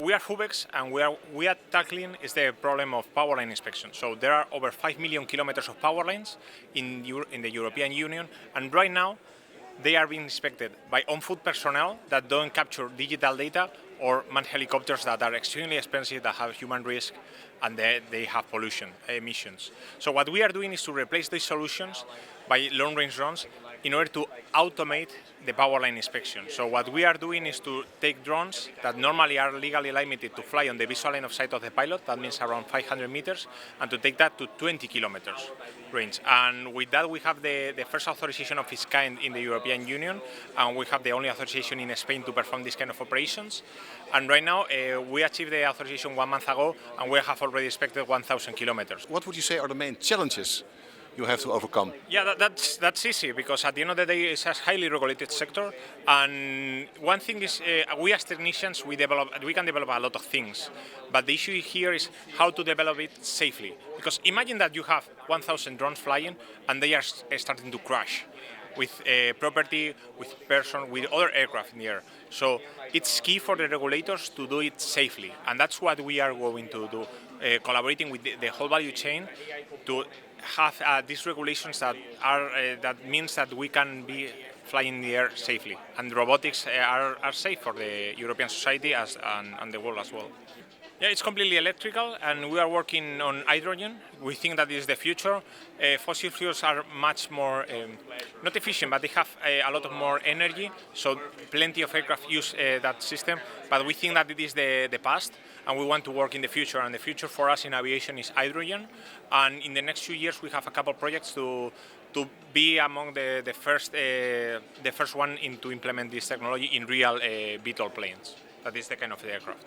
We are FuVEX, and we are tackling is the problem of power line inspection. So there are over 5 million kilometers of power lines in the European Union, and right now they are being inspected by on-foot personnel that don't capture digital data, or manned helicopters that are extremely expensive, that have human risk, and they have pollution emissions. So what we are doing is to replace these solutions by long-range drones in order to automate the power line inspection. So what we are doing is to take drones that normally are legally limited to fly on the visual line of sight of the pilot, that means around 500 meters, and to take that to 20 kilometers range. And with that we have the first authorization of its kind in the European Union, and we have the only authorization in Spain to perform this kind of operations. And right now we achieved the authorization 1 month ago, and we have already inspected 1,000 kilometers. What would you say are the main challenges you have to overcome? Yeah, that's easy, because at the end of the day it's a highly regulated sector, and one thing is we as technicians we can develop a lot of things, but the issue here is how to develop it safely. Because imagine that you have 1,000 drones flying and they are starting to crash with property, with person, with other aircraft in the air. So it's key for the regulators to do it safely, and that's what we are going to do, collaborating with the whole value chain to have these regulations that means that we can be flying in the air safely, and robotics are safe for the European society and the world as well. Yeah, it's completely electrical, and we are working on hydrogen. We think that is the future. Fossil fuels are much more, not efficient, but they have a lot of more energy, so plenty of aircraft use that system, but we think that it is the past, and we want to work in the future, and the future for us in aviation is hydrogen, and in the next few years we have a couple of projects to be among the first one to implement this technology in real VTOL planes. That is the kind of the aircraft.